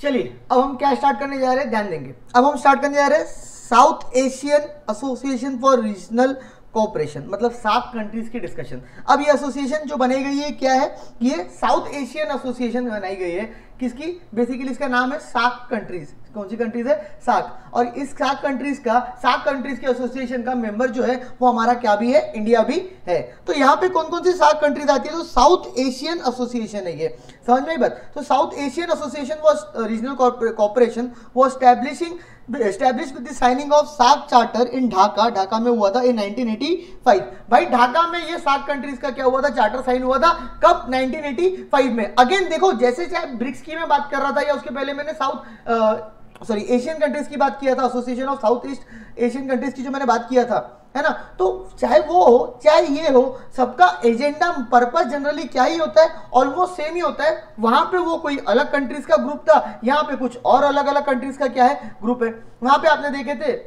चलिए अब हम क्या स्टार्ट करने जा रहे हैं, ध्यान देंगे। अब हम स्टार्ट करने जा रहे हैं south Asian association for regional cooperation, मतलब 7 कंट्रीज की डिस्कशन। अब ये एसोसिएशन जो बनाई गई है क्या है, ये साउथ एशियन एसोसिएशन बनाई गई है। किसकी? बेसिकली इसका नाम है सार्क कंट्रीज। कौन सी कंट्रीज है? सार्क। और इस सार्क कंट्रीज के एसोसिएशन का मेंबर जो है वो हमारा क्या भी है? इंडिया भी है। तो यहाँ पे कौन कौन सी सार्क कंट्रीज आती है? तो साउथ एशियन एसोसिएशन है ये, समझ में आई बात? तो south Asian association was regional corporation वो established with the signing of SAARC charter in Dhaka में हुआ था in 1985। भाई ढाका में ये 7 कंट्रीज का क्या हुआ था? चार्टर साइन हुआ था। कब? 1985 में। अगेन देखो, जैसे चाहे ब्रिक्स की मैं बात कर रहा था या उसके पहले मैंने एशियन कंट्रीज की बात किया था, association of south east Asian countries की जो मैंने बात किया था, है ना। तो चाहे वो हो चाहे ये हो, सबका एजेंडा पर्पस जनरली क्या ही होता है? ऑलमोस्ट सेम ही होता है। वहां पे वो कोई अलग कंट्रीज का ग्रुप था, यहाँ पे कुछ और अलग अलग कंट्रीज का क्या है? ग्रुप है। वहां पे आपने देखे थे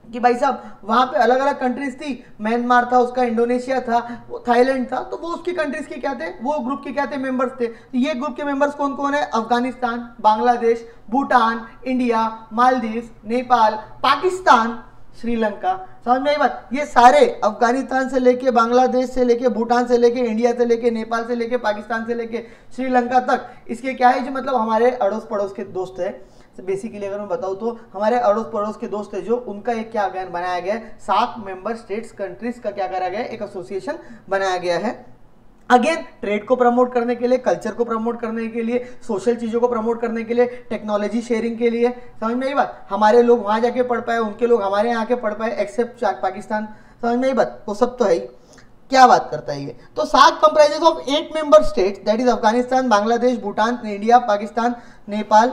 कि भाई साहब वहां पे अलग अलग कंट्रीज थी। म्यांमार था, उसका इंडोनेशिया था, वो थाईलैंड था। तो वो उसकी कंट्रीज के क्या थे? वो ग्रुप के क्या थे? मेंबर्स थे। तो ये ग्रुप के मेंबर्स कौन कौन है? अफगानिस्तान, बांग्लादेश, भूटान, इंडिया, मालदीव, नेपाल, पाकिस्तान, श्रीलंका। समझ में आई बात? ये सारे अफगानिस्तान से लेके, बांग्लादेश से लेके, भूटान से लेके, इंडिया से लेके, नेपाल से लेके, पाकिस्तान से लेके श्रीलंका तक, इसके क्या है? जो मतलब हमारे अड़ोस पड़ोस के दोस्त है। तो बेसिकली अगर मैं बताऊं तो हमारे अड़ोस पड़ोस के दोस्त है जो, उनका एक क्या बनाया गया है? 7 मेंबर स्टेट्स कंट्रीज का क्या करा गया है? एक एसोसिएशन बनाया गया है। अगेन ट्रेड को प्रमोट करने के लिए, कल्चर को प्रमोट करने के लिए, सोशल चीजों को प्रमोट करने के लिए, टेक्नोलॉजी शेयरिंग के लिए। समझ में आई बात? हमारे लोग वहां जाके पढ़ पाए, उनके लोग हमारे यहाँ आके पढ़ पाए, एक्सेप्ट पाकिस्तान। समझ में आई बात? वो सब तो है ही। क्या बात करता है ये? तो SAARC comprises of 8 member states, that is Afghanistan, Bangladesh, Bhutan, India, Pakistan, Nepal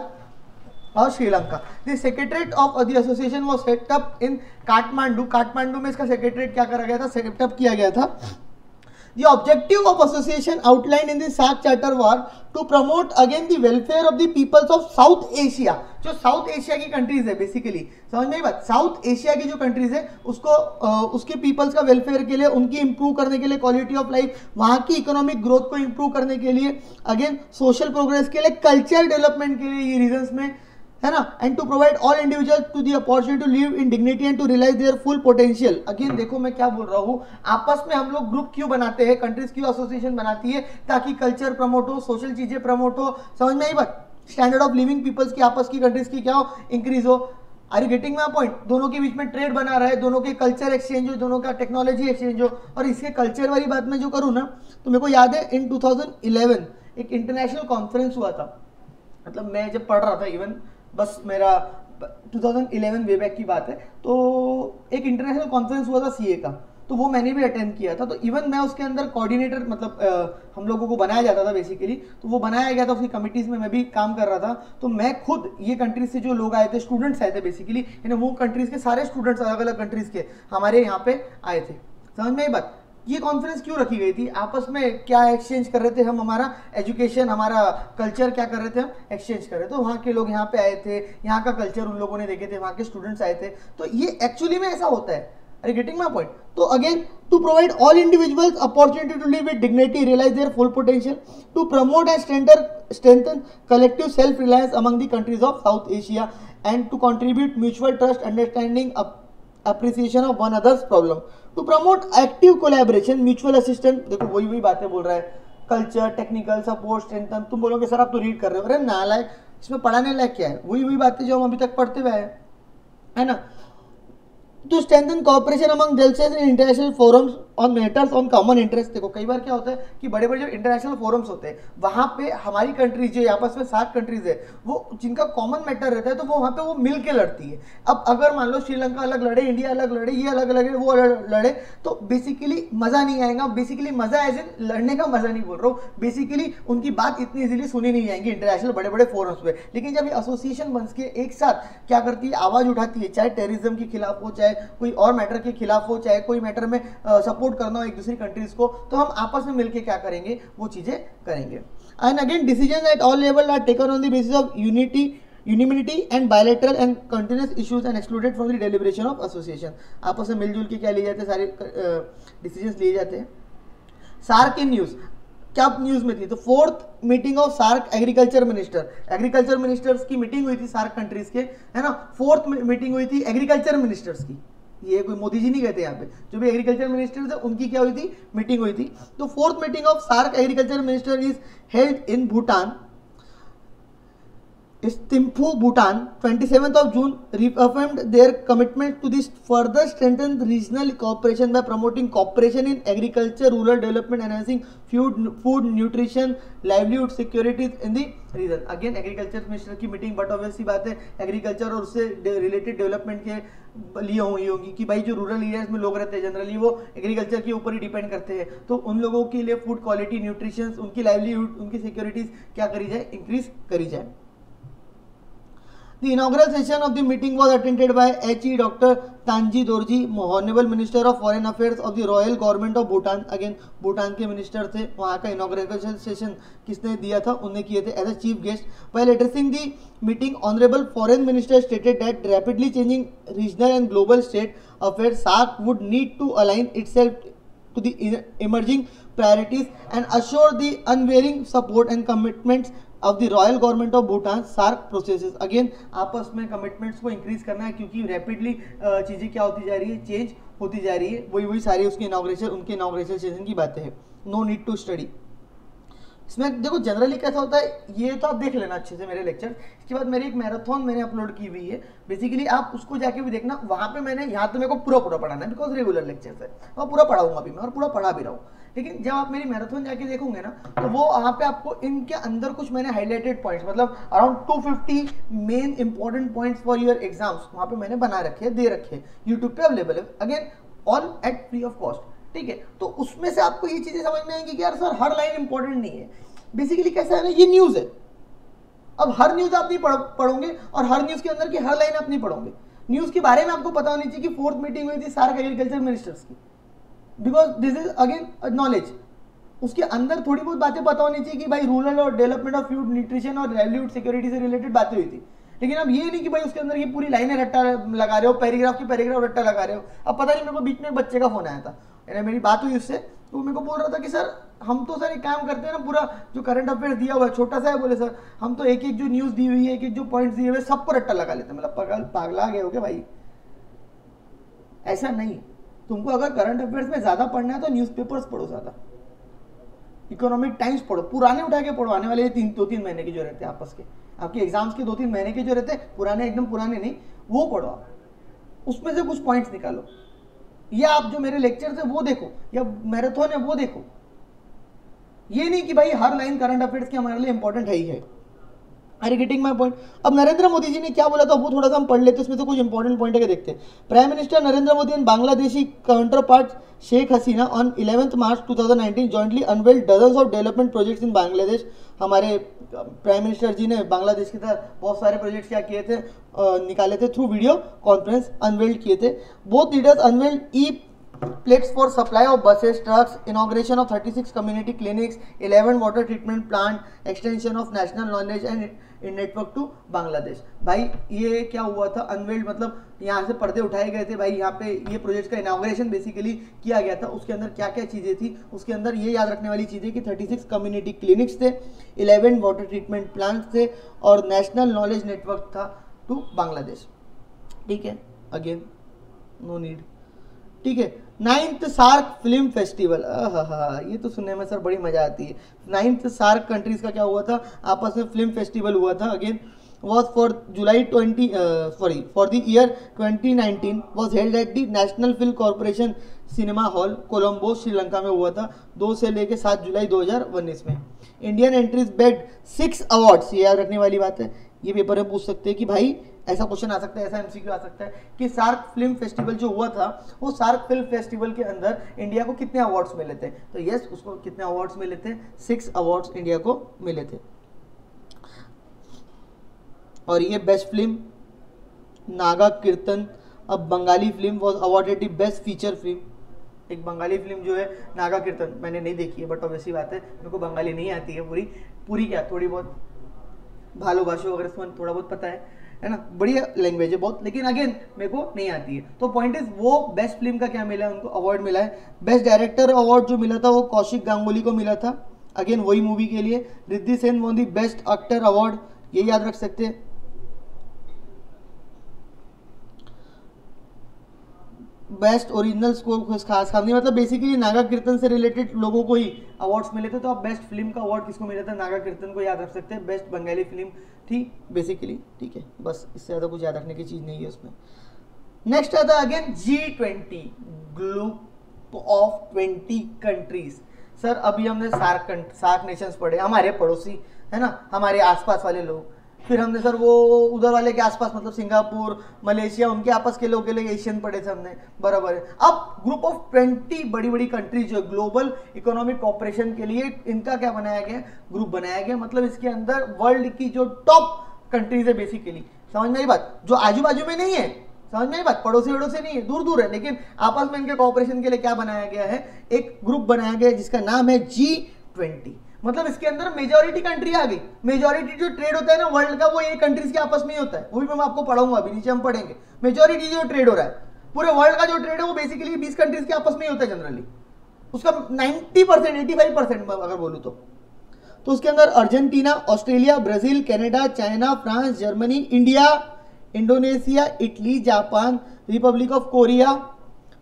और Sri Lanka. The secretariat of the association was set up in Kathmandu में इसका सेक्रेटरीट क्या करा गया था? सेटअप किया गया था। The objective of association outlined in the SAARC charter was to promote again the welfare of the peoples of South Asia। जो साउथ एशिया की कंट्रीज है बेसिकली, समझ में आई बात? साउथ एशिया की जो कंट्रीज है उसको उसके पीपल्स का वेलफेयर के लिए, उनकी इंप्रूव करने के लिए, क्वालिटी ऑफ लाइफ, वहाँ की इकोनॉमिक ग्रोथ को इंप्रूव करने के लिए, अगेन सोशल प्रोग्रेस के लिए, कल्चर डेवलपमेंट के लिए, ये रीजंस में, है ना। And to provide all individual to the opportunity to live in dignity and to realise their full potential. Again देखो मैं क्या बोल रहा हूँ, आपस में हम लोग ग्रुप क्यों बनाते हैं, कंट्रीज क्यों एसोसिएशन बनाती है? ताकि कल्चर प्रमोट हो, सोशल चीजें प्रमोट हो। समझ में आई बात? स्टैंडर्ड ऑफ लिविंग पीपल्स की, आपस की कंट्रीज की क्या हो? इंक्रीज हो। Are you getting my point? दोनों के बीच में ट्रेड बना रहा है, दोनों के कल्चर एक्सचेंज हो, दोनों का टेक्नोलॉजी एक्सचेंज हो। और इसके कल्चर वाली बात में जो करूँ ना, तो मेरे को याद है इन 2011 एक इंटरनेशनल कॉन्फ्रेंस हुआ था। मतलब मैं जब पढ़ रहा था, इवन बस मेरा 2011 वे बैक की बात है, तो एक इंटरनेशनल कॉन्फ्रेंस हुआ था सीए का, तो वो मैंने भी अटेंड किया था। तो इवन मैं उसके अंदर कोऑर्डिनेटर, मतलब हम लोगों को बनाया जाता था बेसिकली, तो वो बनाया गया था, उसकी कमिटीज में मैं भी काम कर रहा था। तो मैं खुद ये कंट्रीज से जो लोग आए थे, स्टूडेंट्स आए थे बेसिकली, यानी वो कंट्रीज के सारे स्टूडेंट्स अलग अलग कंट्रीज के हमारे यहाँ पे आए थे। समझ में ये बात? ये कॉन्फ्रेंस क्यों रखी गई थी? आपस में क्या एक्सचेंज कर रहे थे हम? हमारा एजुकेशन, हमारा कल्चर क्या कर रहे थे हम? एक्सचेंज कर रहे थे। तो वहाँ के लोग यहाँ पे आए थे, यहाँ का कल्चर उन लोगों ने देखे थे, वहाँ के स्टूडेंट्स आए थे। तो ये एक्चुअली में ऐसा होता है। Are you getting my point? तो again to provide all individuals opportunity to live with dignity, realize their full potential, to promote and strengthen collective self-reliance among the countries of South Asia, and to contribute mutual trust, understanding, appreciation of one another's problem, to promote active collaboration, mutual assistance। देखो वही बातें बोल रहा है, culture, technical support, strengthen. तुम बोलोगे sir आप तो रीड कर रहे हो, अरे नालायक, इसमें पढ़ाने लायक क्या है? वही बातें जो हम अभी तक पढ़ते हुए आए, है ना। To strengthen cooperation among themselves in international forums on matters on common interest। देखो कई बार क्या होता है कि बड़े बड़े जो इंटरनेशनल फोरम्स होते हैं, वहाँ पे हमारी कंट्रीज जो आपस में 7 कंट्रीज है, वो जिनका कॉमन मैटर रहता है, तो वो वहाँ पे वो मिल के लड़ती है। अब अगर मान लो श्रीलंका अलग लड़े, इंडिया अलग लड़े, ये अलग लड़े, वो अलग लड़े, तो बेसिकली मजा नहीं आएगा। बेसिकली मजा एज इन लड़ने का मजा नहीं बोल रहा हूँ, बेसिकली उनकी बात इतनी इजीली सुनी नहीं जाएंगी इंटरनेशनल बड़े बड़े फोरम्स पे। लेकिन जब ये एसोसिएशन बन के एक साथ क्या करती है, आवाज उठाती है, चाहे टेररिज्म के खिलाफ हो, चाहे कोई और मैटर के खिलाफ हो, चाहे कोई मैटर में सपोर्ट करना हो एक दूसरी कंट्रीज को, तो हम आपस में मिलके क्या करेंगे, वो चीजें करेंगे। And again decision at all level are taken on the basis of unanimity and bilateral and continuous issues and excluded from the deliberation of association। आपस में मिलजुल के क्या लिए जाते हैं, सारे डिसीजंस लिए जाते हैं। सार्क इन न्यूज, क्या न्यूज में थी, तो 4th meeting of SAARC agriculture ministers की मीटिंग हुई थी सार्क कंट्रीज के, है ना, 4th मीटिंग हुई थी एग्रीकल्चर मिनिस्टर्स की, ये कोई मोदी जी नहीं कहते यहाँ पे, जो भी एग्रीकल्चर मिनिस्टर्स है उनकी क्या हुई थी, मीटिंग हुई थी। तो 4th meeting of SAARC agriculture minister is held in Bhutan, Thimphu, Bhutan, 27th of June, reaffirmed their commitment to this further strengthen regional cooperation by promoting cooperation in agriculture, rural development, enhancing food, nutrition, livelihood securities in the region. Again, agriculture minister की meeting, but obviously बात है agriculture और उससे related development के लिए हुई होगी कि भाई जो रूरल एरियाज में लोग रहते हैं जनरली वो एग्रीकल्चर के ऊपर ही डिपेंड करते हैं, तो उन लोगों के लिए फूड क्वालिटी, न्यूट्रिशन, उनकी लाइवलीहुड, उनकी सिक्योरिटीज क्या करी जाए, इंक्रीज करी जाए। The inaugural session of the meeting was attended by H.E. Dr. Tanji Dorji, Honorable Minister of Foreign Affairs of the Royal Government of Bhutan. Again, Bhutan के minister थे, वहाँ का इनॉग्रेशन सेशन किसने दिया था, उन्हें किए थे as a chief guest. While addressing the meeting, Honorable Foreign Minister stated that rapidly changing regional and global state affairs, SAARC would need to align itself to the emerging priorities and assure the unwavering support and commitments of the royal government of Bhutan SAARC processes. Again आपस में commitments को increase करना है क्योंकि rapidly चीज़ें क्या होती जा रही है, चेंज होती जा रही है, वही सारी उसकी उनके इनॉग्रेशन सेशन की बातें हैं। No need to study. इसमें देखो जनरली कैसा होता है, ये तो आप देख लेना अच्छे से मेरे लेक्चर। इसके बाद मेरी एक मैराथन मैंने अपलोड की हुई है, बेसिकली आप उसको जाके भी देखना, वहाँ पे मैंने, यहाँ तो मेरे को पूरा पढ़ाना है बिकॉज रेगुलर लेक्चर्स है, मैं पूरा पढ़ाऊंगा अभी मैं और पूरा पढ़ा भी रहा हूँ। लेकिन जब आप मेरी मैराथन जाके देखोगे ना तो वो वहाँ पे आपको इनके अंदर कुछ मैंने हाईलाइटेड पॉइंट्स, मतलब around 250 main important points for your exams वहाँ पे मैंने बना रखे हैं, दे रखे हैं, यूट्यूब पे अवेलेबल है, again all at free of cost. ठीक है, तो उसमें से आपको ये चीजें समझ में आएंगी कि यार सर हर लाइन इंपॉर्टेंट नहीं है। बेसिकली कैसा है ना, ये न्यूज है, अब हर न्यूज आप नहीं पढ़ोगे और हर न्यूज के अंदर की हर लाइन आप नहीं पढ़ोगे। न्यूज के बारे में आपको पता होनी चाहिए कि 4th मीटिंग हुई थी सार्क एग्रीकल्चर मिनिस्टर्स की, because this is again knowledge. उसके अंदर थोड़ी बहुत बातें पता होनी चाहिए कि भाई रूरल और डेवलपमेंट ऑफ फूड, न्यूट्रिशन और लाइवलीहुड सिक्योरिटी से रिलेटेड बातें हुई थी। लेकिन अब ये नहीं कि भाई उसके अंदर ये पूरी लाइनें रट्टा लगा रहे हो, पैराग्राफ की पैराग्राफ रट्टा लगा रहे हो। अब पता नहीं, मेरे को बीच में एक बच्चे का फोन आया था, मेरी बात हुई उससे, तो मेरे को बोल रहा था कि सर हम तो सर एक काम करते हैं ना, पूरा जो करंट अफेयर्स दिया हुआ है छोटा सा है, बोले सर हम तो एक एक जो न्यूज दी हुई है, एक एक जो पॉइंट्स दिए हुए सबको रट्टा लगा लेते हैं। मतलब पागला गए हो क्या भाई, ऐसा नहीं। तुमको अगर करंट अफेयर्स में ज्यादा पढ़ना है तो न्यूज़पेपर्स पढ़ो, ज्यादा इकोनॉमिक टाइम्स पढ़ो, पुराने उठा के पढ़ो, आने वाले 2-3 महीने के जो रहते हैं आपस के, आपके एग्जाम्स के 2-3 महीने के जो रहते हैं, पुराने एकदम पुराने नहीं, वो पढ़ो आप, उसमें से कुछ पॉइंट्स निकालो, या आप जो मेरे लेक्चर है वो देखो, या मैराथन है वो देखो। ये नहीं कि भाई हर लाइन करंट अफेयर्स की हमारे लिए इंपॉर्टेंट है ही है। Are getting my point. अब नरेंद्र मोदी जी ने क्या बोला था वो थोड़ा सा हम पढ़ लेते हैं, उसमें से कुछ इंपॉर्टेंट पॉइंट है देखते हैं। Prime minister Narendra Modi and Bangladeshi counterpart Sheikh Hasina on 11 March 2019 jointly unveiled dozens of development projects in Bangladesh. हमारे प्राइम मिनिस्टर जी ने बांग्लादेश के साथ बहुत सारे प्रोजेक्ट्स क्या किए थे, निकाले थे थ्रू वीडियो कॉन्फ्रेंस, अनवेल्ड किए थे। Both leaders unveiled E plates for supply of buses, trucks, inauguration of 36 community clinics, 11 water treatment plant, extension of national knowledge and in network to Bangladesh। भाई ये क्या हुआ था, अनवेल्ड मतलब यहाँ से पर्दे उठाए गए थे भाई, यहाँ पे ये प्रोजेक्ट का इनाग्रेशन बेसिकली किया गया था। उसके अंदर क्या क्या चीज़ें थी, उसके अंदर ये याद रखने वाली चीज़ें कि 36 कम्युनिटी क्लिनिक्स थे, 11 वाटर ट्रीटमेंट प्लांट्स थे और नेशनल नॉलेज नेटवर्क था टू बांग्लादेश। ठीक है, अगेन नो नीड। ठीक है, 9th सार्क फिल्म फेस्टिवल, ये तो सुनने में सर बड़ी मजा आती है। 9th सार्क कंट्रीज का क्या हुआ था, आपस में फिल्म फेस्टिवल हुआ था। Again was for the year 2019 was held at the National Film Corporation Cinema Hall, Colombo Sri Lanka में हुआ था 2 से लेकर 7 जुलाई 2019 में। इंडियन एंट्रीज बेड 6 अवार्ड्स, ये याद रखने वाली बात है, ये पेपर में पूछ सकते हैं कि भाई ऐसा क्वेश्चन आ सकता है, ऐसा एमसीक्यू आ सकता है कि सार्क फिल्म फेस्टिवल जो हुआ था, वो सार्क फिल्म फेस्टिवल के अंदर इंडिया को कितने अवार्ड्स मिले थे, तो यस उसको कितने अवार्ड्स मिले थे, 6 अवार्ड्स इंडिया को मिले थे। और ये बेस्ट फिल्म नागा कीर्तन, अब Bengali film was awarded the best feature film. एक बंगाली फिल्म जो है नागा कीर्तन, मैंने नहीं देखी है बट ऑब्वियसली बात है मेरे को बंगाली नहीं आती है पूरी क्या थोड़ी बहुत भालो भाषा वगैरह इसमें थोड़ा बहुत पता है ना, बढ़िया लैंग्वेज है बहुत, लेकिन अगेन मेरे को नहीं आती है। तो पॉइंट इज वो बेस्ट फिल्म का क्या मिला है, उनको अवार्ड मिला है। बेस्ट डायरेक्टर अवार्ड जो मिला था वो कौशिक गांगुली को मिला था। अगेन वही मूवी के लिए Riddhi Shane won the best actor award, ये याद रख सकते हैं। बेस्ट ओरिजिनल स्कोर खास खामनी, मतलब बेसिकली नागा कीर्तन से रिलेटेड लोगों को ही अवार्ड्स मिले थे, तो आप बेस्ट फिल्म का अवार्ड किसको मिला था, नागा कीर्तन को याद रख सकते हैं, बेस्ट बंगाली फिल्म थी बेसिकली, ठीक है, बस इससे ज़्यादा कुछ याद रखने की चीज़ नहीं है उसमें। नेक्स्ट आता है again G20, group of 20 countries. Sir अभी हमने सार्क नेशंस पढ़े, हमारे पड़ोसी है ना, हमारे आसपास वाले लोग, फिर हमने सर वो उधर वाले के आसपास मतलब सिंगापुर, मलेशिया, उनके आपस के लोग के लिए एशियन पढ़े थे हमने, बराबर है। अब ग्रुप ऑफ 20 बड़ी बड़ी कंट्रीज जो ग्लोबल इकोनॉमिक कॉपरेशन के लिए इनका क्या बनाया गया, ग्रुप बनाया गया, मतलब इसके अंदर वर्ल्ड की जो टॉप कंट्रीज है बेसिकली, समझ में आई बात, जो आजू बाजू में नहीं है, समझ में आई बात, पड़ोसी वड़ोसी नहीं है, दूर दूर है, लेकिन आपस में इनके कॉपरेशन के लिए क्या बनाया गया है, एक ग्रुप बनाया गया जिसका नाम है G20। मतलब इसके अंदर मेजॉरिटी कंट्री आ गई, मेजॉरिटी जो ट्रेड होता है ना वर्ल्ड का, वो ये कंट्रीज के आपस में ही होता है, वो भी मैं आपको पढ़ाऊंगा, अभी नीचे हम पढ़ेंगे। मेजॉरिटी जो ट्रेड हो रहा है पूरे वर्ल्ड का, जो ट्रेड है वो बेसिकली 20 कंट्रीज के आपस में ही होता है जनरली, उसका 90%, 85% अगर बोलूं तो उसके अंदर Argentina, Australia, Brazil, Canada, China, France, Germany, India, Indonesia, Italy, Japan, Republic of Korea,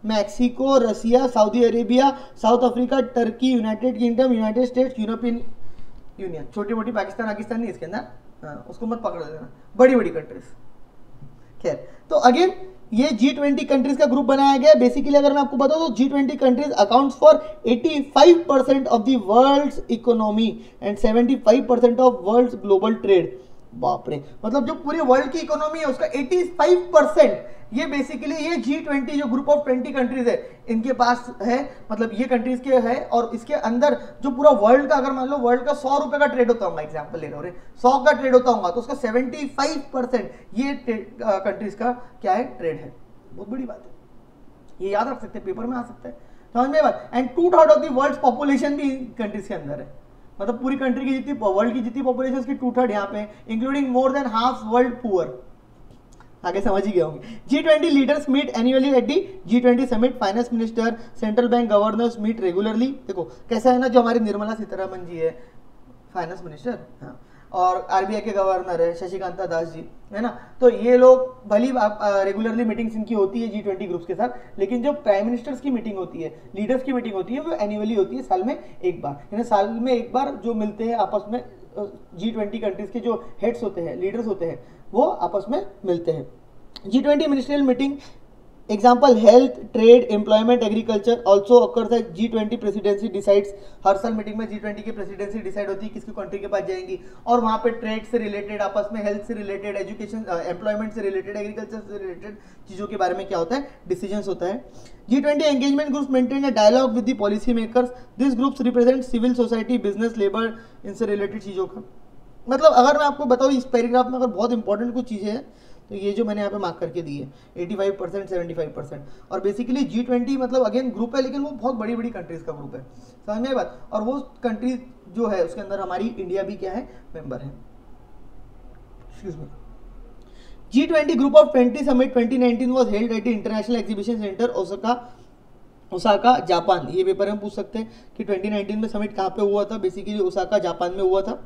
Mexico, Russia, Saudi Arabia, South Africa, Turkey, United Kingdom, United States, European Union, छोटी मोटी पाकिस्तान पाकिस्तान नहीं इसके अंदर, उसको मत पकड़ देना, बड़ी बड़ी कंट्रीज। खैर, तो अगेन ये G20 कंट्रीज का ग्रुप बनाया गया। बेसिकली अगर मैं आपको बताऊं तो G20 countries accounts for 85% of the world's economy and 75% of world's global trade. बाप रे, मतलब जो पूरे वर्ल्ड की इकोनॉमी है उसका 85% ये बेसिकली ये G20 जो ग्रुप ऑफ 20 कंट्रीज है इनके पास है, मतलब ये कंट्रीज के है, और इसके अंदर जो पूरा वर्ल्ड का, अगर मान लो वर्ल्ड का 100 रुपए का ट्रेड होता होगा, एग्जांपल ले रहा हूं, 100 का ट्रेड होता होगा तो उसका 75% ये कंट्रीज का क्या है, ट्रेड है। बहुत बड़ी बात है, ये याद रख सकते हैं, पेपर में आ सकता है, समझ में बात। And 2/3 of the world population भी कंट्रीज के अंदर है, मतलब पूरी कंट्री की जितनी वर्ल्ड की जितनी पॉपुलेशन की 2/3 यहाँ पे, including more than half world poor. आगे समझ ही गए होंगे। G20 leaders meet annually at the G20 summit, finance minister, central bank governors meet regularly. देखो कैसा है ना, जो हमारी निर्मला सीतारमण जी है फाइनेंस मिनिस्टर, हाँ, और आरबीआई के गवर्नर है शशिकांता दास जी, है ना, तो ये लोग भली रेगुलरली मीटिंग्स इनकी होती है G20 ग्रुप्स के साथ, लेकिन जो प्राइम मिनिस्टर्स की मीटिंग होती है, लीडर्स की मीटिंग होती है, वो एनुअली होती है, साल में एक बार, यानी साल में एक बार जो मिलते हैं आपस में G20 कंट्रीज के जो हेड्स होते हैं, लीडर्स होते हैं, वो आपस में मिलते हैं। G20 ministerial meeting example health, trade, employment, agriculture also occurs at G20 presidency decides. हर साल मीटिंग में G20 की प्रेसिडेंसी डिसाइड होती है किसकी कंट्री के पास जाएंगी, और वहाँ पे ट्रेड से रिलेटेड, आपस में हेल्थ से रिलेटेड, एजुकेशन, एम्प्लॉयमेंट से रिलेटेड, एग्रीकल्चर से रिलेटेड चीज़ों के बारे में क्या होता है, डिसीजंस होता है। G20 engagement groups maintain a dialogue with the policy makers. This groups represent civil society, business, labour, इनसे रिलेटेड चीज़ों का। मतलब अगर मैं आपको बताऊँ इस पैराग्राफ में अगर बहुत इंपॉर्टेंट कुछ चीज़ें हैं तो ये जो मैंने यहाँ पे मार्क करके दी है 85%, 75%, और बेसिकली G20 मतलब अगेन ग्रुप है, लेकिन वो बहुत बड़ी बड़ी कंट्रीज का ग्रुप है, समझ में बात, और वो कंट्रीज जो है उसके अंदर हमारी इंडिया भी क्या है, मेंबर है। G20 group of 20 summit 2019 was held at the international exhibition centre Osaka Japan. ये पेपर में पूछ सकते हैं कि 2019 में समिट कहाँ पे हुआ था, बेसिकली ओसाका जापान में हुआ था।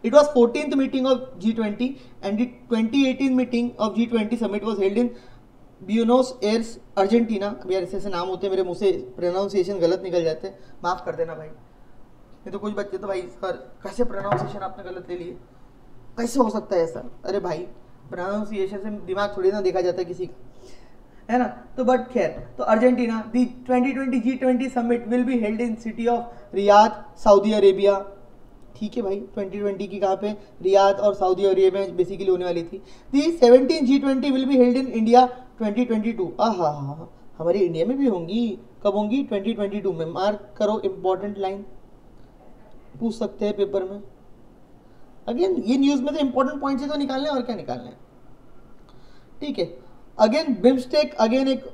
It was 14th meeting of G20 and the 2018 meeting of G20 summit was held in Buenos Aires, Argentina। अब यार ऐसे नाम होते हैं मेरे मुंह से प्रोनाउंसिएशन गलत निकल जाते हैं, माफ कर देना भाई, नहीं तो कुछ बच्चे तो भाई सर कैसे प्रोनाउंसिएशन आपने गलत ले लिए, कैसे हो सकता है ऐसा, अरे भाई प्रोनाउंसिएशन से दिमाग थोड़ी ना देखा जाता है किसी का, है ना। तो बट खैर, तो Argentina, the 2020 G20 summit will be held in city of Riyadh, Saudi Arabia. ठीक है भाई, 2020 की कहाँ पे, रियाद और सऊदी अरेबिया में बेसिकली होने वाली थी। दी 17 G20 will be held in India 2022। हाँ, हमारी इंडिया में भी होंगी, कब होंगी, 2022 में। मार्क करो, इंपॉर्टेंट लाइन पूछ सकते हैं पेपर में। अगेन ये न्यूज़ में से इंपॉर्टेंट पॉइंट्स ही तो निकालने और क्या निकालने हैं, ठीक है। अगेन बिम्स्टेक, अगेन एक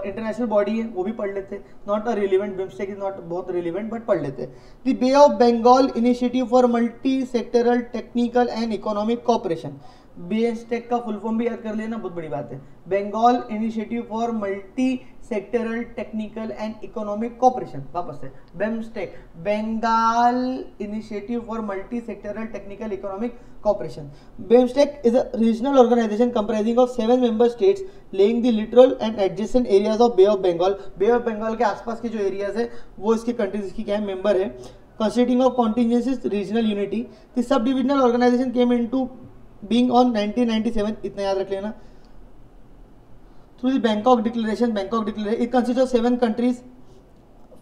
इंटरनेशनल बॉडी है, वो भी पढ़ लेते, not a relevant, BIMSTEC is not बहुत रिलेवेंट बट पढ़ लेते। The Bay of Bengal initiative for multi sectoral technical and economic cooperation. BMSTEC का फुल फॉर्म भी याद कर लेना, बहुत बड़ी बात है। Bengal initiative for multi sectoral technical and economic cooperation, वापस से BMSTEC, Bengal initiative for multi sectoral technical economic cooperation. BMSTEC is a regional organization comprising of 7 member states laying the littoral and adjacent areas of Bay of Bengal. Bay of Bengal के आसपास के जो areas है वो इसके countries इसकी क्या है, मेंबर है. Constituting of contingencies, regional unity. The subdivisional organization came into being on 1997. इतना याद रख लेना. Through the Bangkok Declaration, it consists of 7 countries,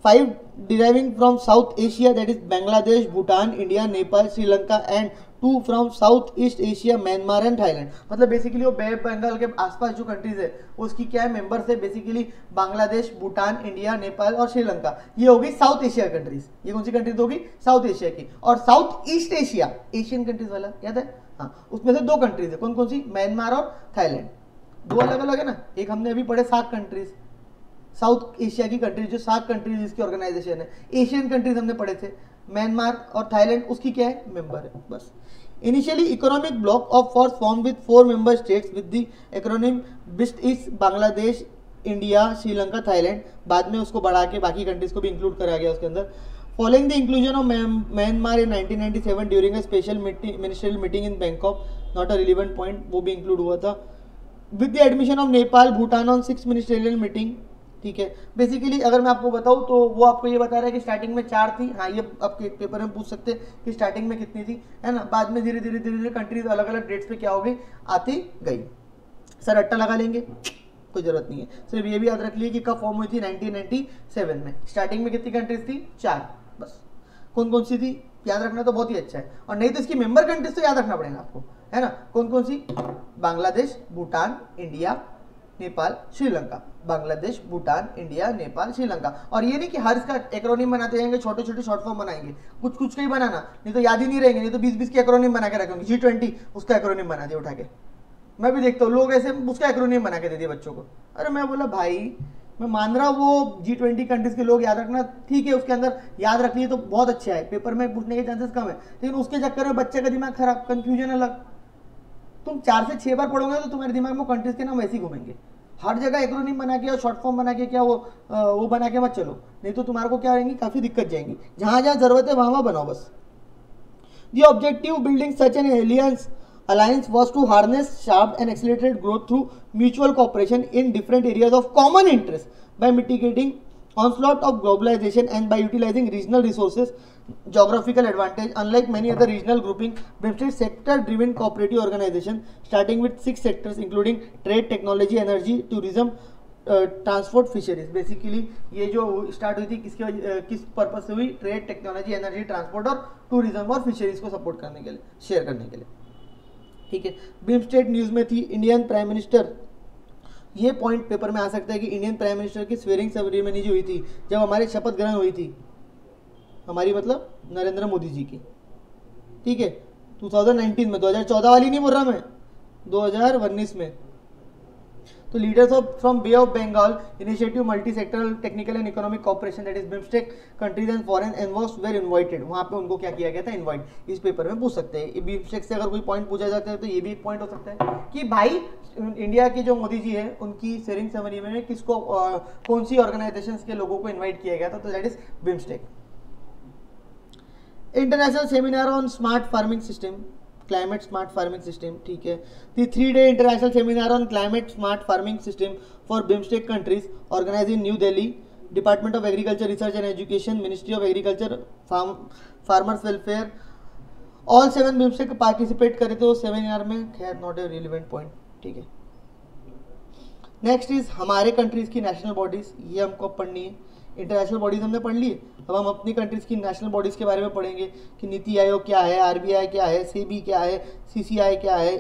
5 deriving from South Asia, that is Bangladesh, Bhutan, India, Nepal, Sri Lanka, and 2 from South East Asia, Myanmar and Thailand. मतलब basically वो बे of Bengal के आसपास जो countries है उसकी क्या है, members है बेसिकली बांग्लादेश, भूटान, इंडिया, नेपाल और श्रीलंका. ये होगी साउथ एशिया कंट्रीज. ये कौन सी कंट्रीज होगी, साउथ एशिया की. और south east Asia, Asian countries वाला याद है, हाँ, उसमें से 2 कंट्रीज है. कौन कौन सी, म्यांमार और थाईलैंड. 2 अलग अलग है ना. एक हमने अभी पढ़े सार्क कंट्रीज, साउथ एशिया की कंट्रीज जो सार्क कंट्रीज इसकी ऑर्गेनाइजेशन है. एशियन कंट्रीज हमने पढ़े थे, म्यांमार और थाईलैंड उसकी क्या है, मेंबर है बस. Initially, economic bloc of force formed with 4 member states with the acronym BIST is Bangladesh, India, Sri Lanka, Thailand. बाद में उसको बढ़ा के बाकी कंट्रीज को भी इंक्लूड करा गया उसके अंदर. Following the inclusion of Myanmar in 1997 during a special ministerial meeting in Bangkok, not a relevant point, वो भी इंक्लूड हुआ था. With the admission of Nepal, Bhutan on 6th ministerial meeting. ठीक है. बेसिकली अगर मैं आपको बताऊं तो वो आपको ये बता रहा है कि स्टार्टिंग में 4 थी. हाँ, ये आपके पेपर में पूछ सकते हैं कि स्टार्टिंग में कितनी थी, है ना. बाद में धीरे धीरे कंट्रीज अलग अलग डेट्स पे क्या हो गई, आती गई. सर रट्टा लगा लेंगे, कोई जरूरत नहीं है. सिर्फ ये भी याद रख लिए कि कब फॉर्म हुई थी, 1997 में. स्टार्टिंग में कितनी कंट्रीज थी, 4 बस. कौन कौन सी थी याद रखना तो बहुत ही अच्छा है. और नहीं तो इसकी मेंबर कंट्रीज तो याद रखना पड़ेगा आपको, है ना. कौन कौन सी, बांग्लादेश, भूटान, इंडिया, नेपाल, श्रीलंका. बांग्लादेश, भूटान, इंडिया, नेपाल, श्रीलंका. और ये नहीं कि हर इसका एक्रोनिम बनाते जाएंगे, छोटे छोटे शॉर्ट फॉर्म बनाएंगे, कुछ कुछ का ही बनाना, नहीं तो याद ही नहीं रहेंगे. नहीं तो 20-20 के एक्रोनिम बना के रखेंगे. G20 उसका एक्रोनिम बना दिया उठा के. मैं भी देखता हूँ लोग ऐसे उसका एक्रोनिम बना के दे दिए बच्चों को. अरे मैं बोला भाई, मैं मान रहा हूँ वो G20 कंट्रीज के लोग याद रखना ठीक है, उसके अंदर याद रख लिए तो बहुत अच्छा है, पेपर में पूछने के चांसेस कम है. लेकिन उसके चक्कर में बच्चे का दिमाग खराब, कंफ्यूजन अलग. तुम 4 से 6 बार पढ़ोगे तो तुम्हारे दिमाग में कंट्रीज के नाम वैसे ही घूमेंगे. हर जगह एक्रोनिम बना के और शॉर्ट फॉर्म बना के क्या वो बना के मत चलो, नहीं तो तुम्हारे को क्या आएंगी, काफी दिक्कत जाएंगी. जहां जहां जरूरत है वहां बनाओ बस. The objective building such an alliance was to harness sharp and accelerated growth through mutual cooperation in different areas of common interest by mitigating onslaught of globalization and by utilizing regional resources, geographical advantage. Unlike many other regional grouping, BIMSTEC sector-driven cooperative organization starting with 6 sectors including trade, technology, energy, tourism, transport, fisheries. Basically ये जो start हुई थी किस purpose से हुई, trade, technology, energy, transport और tourism और fisheries को सपोर्ट करने के लिए, शेयर करने के लिए. ठीक है. BIMSTEC न्यूज में थी. इंडियन प्राइम मिनिस्टर, ये पॉइंट पेपर में आ सकता है कि इंडियन प्राइम मिनिस्टर की स्वेरिंग सेरेमनी जो हुई थी, जब हमारी शपथ ग्रहण हुई थी, हमारी मतलब नरेंद्र मोदी जी की, ठीक है, 2019 में, 2014 वाली नहीं बोल रहा मैं, 2019 में. तो leaders of from bay of Bengal initiative multi sectoral technical and economic cooperation, that is BIMSTEC countries and foreign envoys were invited. वहाँ पे उनको क्या किया गया था, इनवाइट. इस पेपर में पूछ सकते हैं. BIMSTEC से अगर कोई पॉइंट पूछा जाता है तो ये भी एक पॉइंट हो सकता है कि भाई इंडिया के जो मोदी जी है उनकी शेयरिंग सेरेमनी में किसको, कौन सी ऑर्गेनाइजेशन के लोगों को इन्वाइट किया गया था, तो that is BIMSTEC. International seminar on smart farming system, climate smart farming system. ठीक है. The 3-day international seminar on climate smart farming system for BIMSTEC countries organise in New Delhi. Department of agriculture research and education, ministry of agriculture, farmers welfare, all 7 BIMSTEC participate करे थे वो seminar में. खैर not a relevant point. ठीक है. Next is हमारे countries की national bodies, ये हमको पढ़नी है. इंटरनेशनल बॉडीज हमने पढ़ ली. अब हम अपनी कंट्रीज की नेशनल बॉडीज के बारे में पढ़ेंगे कि नीति आयोग क्या है, RBI क्या है, SEBI क्या है, CCI क्या है,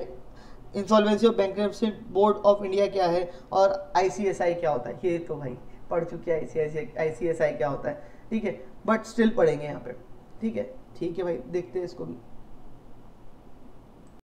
insolvency of bankruptcy board of India क्या है, और ICSI क्या होता है. ये तो भाई पढ़ चुके हैं ICSI क्या होता है. ठीक है, बट स्टिल पढ़ेंगे यहाँ पे. ठीक है भाई, देखते हैं इसको भी.